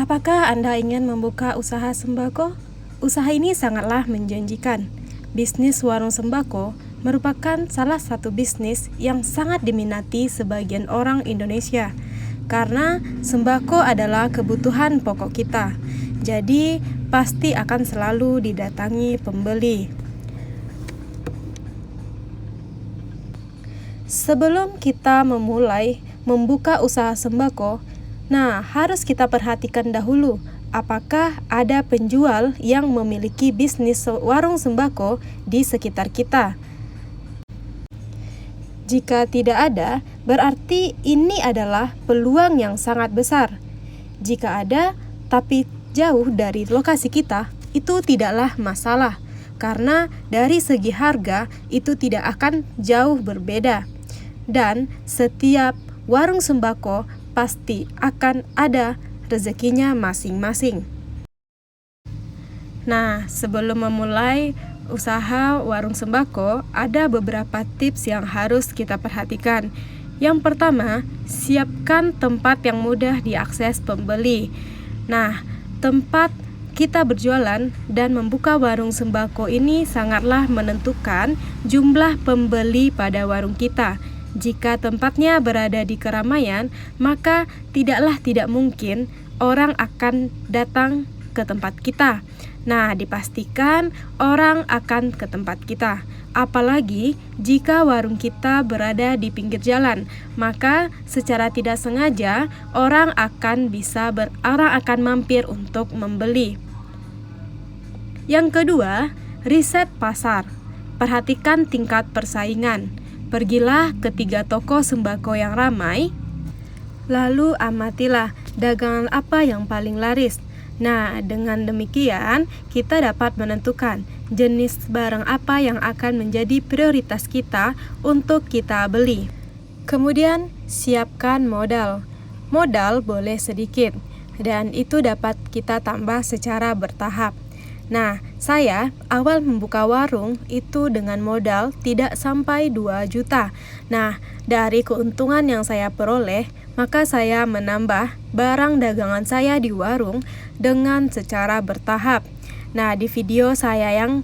Apakah Anda ingin membuka usaha sembako? Usaha ini sangatlah menjanjikan. Bisnis warung sembako merupakan salah satu bisnis yang sangat diminati sebagian orang Indonesia karena sembako adalah kebutuhan pokok kita. Jadi, pasti akan selalu didatangi pembeli. Sebelum kita memulai membuka usaha sembako, harus kita perhatikan dahulu apakah ada penjual yang memiliki bisnis warung sembako di sekitar kita. Jika tidak ada, berarti ini adalah peluang yang sangat besar. Jika ada, tapi jauh dari lokasi kita, itu tidaklah masalah, karena dari segi harga itu tidak akan jauh berbeda. Dan setiap warung sembako pasti akan ada rezekinya masing-masing. Sebelum memulai usaha warung sembako, ada beberapa tips yang harus kita perhatikan. Yang pertama, siapkan tempat yang mudah diakses pembeli. Tempat kita berjualan dan membuka warung sembako ini sangatlah menentukan jumlah pembeli pada warung kita. Jika tempatnya berada di keramaian, maka tidak mungkin orang akan datang ke tempat kita. Dipastikan orang akan ke tempat kita. Apalagi jika warung kita berada di pinggir jalan, maka secara tidak sengaja orang akan mampir untuk membeli. Yang kedua, riset pasar. Perhatikan tingkat persaingan. Pergilah ke 3 toko sembako yang ramai, lalu amatilah dagangan apa yang paling laris. Dengan demikian kita dapat menentukan jenis barang apa yang akan menjadi prioritas kita untuk kita beli. Kemudian siapkan modal. Modal boleh sedikit dan itu dapat kita tambah secara bertahap. Saya awal membuka warung itu dengan modal tidak sampai 2 juta. Dari keuntungan yang saya peroleh, maka saya menambah barang dagangan saya di warung dengan secara bertahap. Di video saya yang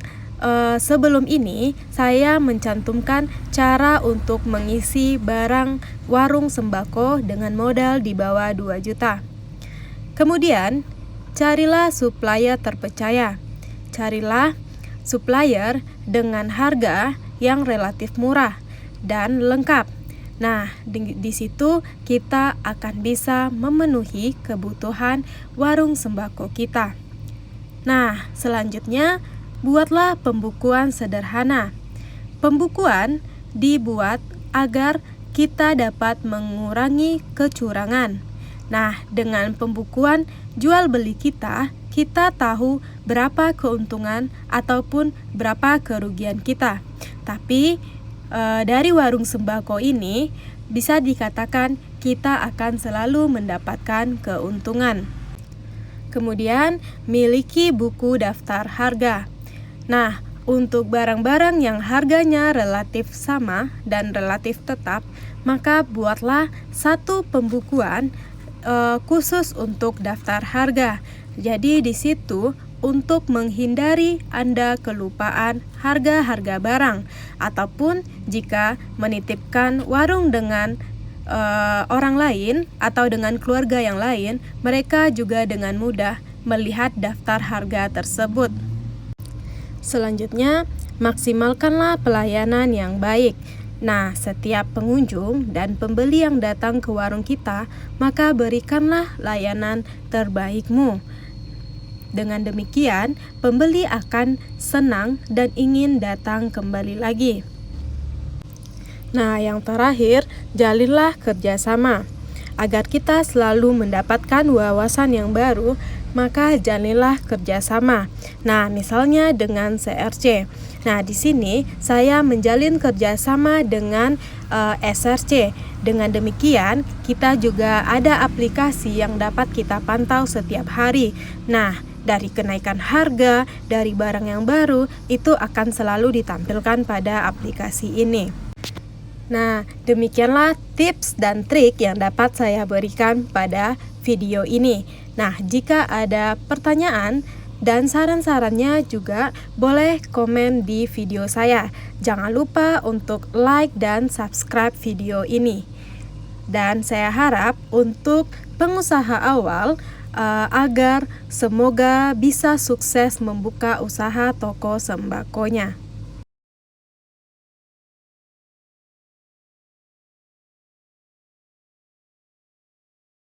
sebelum ini, saya mencantumkan cara untuk mengisi barang warung sembako dengan modal di bawah 2 juta. Kemudian, carilah supplier terpercaya. Carilah supplier dengan harga yang relatif murah dan lengkap. Di situ kita akan bisa memenuhi kebutuhan warung sembako kita. Selanjutnya, buatlah pembukuan sederhana. Pembukuan dibuat agar kita dapat mengurangi kecurangan. Dengan pembukuan jual beli kita tahu berapa keuntungan ataupun berapa kerugian kita. Tapi dari warung sembako ini bisa dikatakan kita akan selalu mendapatkan keuntungan. Kemudian miliki buku daftar harga. Untuk barang-barang yang harganya relatif sama dan relatif tetap, maka buatlah satu pembukuan khusus untuk daftar harga. Jadi di situ untuk menghindari Anda kelupaan harga-harga barang, ataupun jika menitipkan warung dengan orang lain atau dengan keluarga yang lain, mereka juga dengan mudah melihat daftar harga tersebut. Selanjutnya, maksimalkanlah pelayanan yang baik. Setiap pengunjung dan pembeli yang datang ke warung kita, maka berikanlah layanan terbaikmu. Dengan demikian, pembeli akan senang dan ingin datang kembali lagi. Yang terakhir, jalinlah kerjasama. Agar kita selalu mendapatkan wawasan yang baru, maka jalinlah kerjasama. Misalnya dengan CRC. Di sini saya menjalin kerjasama dengan SRC. Dengan demikian, kita juga ada aplikasi yang dapat kita pantau setiap hari. Dari kenaikan harga, dari barang yang baru, itu akan selalu ditampilkan pada aplikasi ini. Nah, demikianlah tips dan trik yang dapat saya berikan pada video ini. Nah, jika ada pertanyaan dan saran-sarannya juga boleh komen di video saya. Jangan lupa untuk like dan subscribe video ini. Dan saya harap untuk pengusaha awal agar semoga bisa sukses membuka usaha toko sembakonya.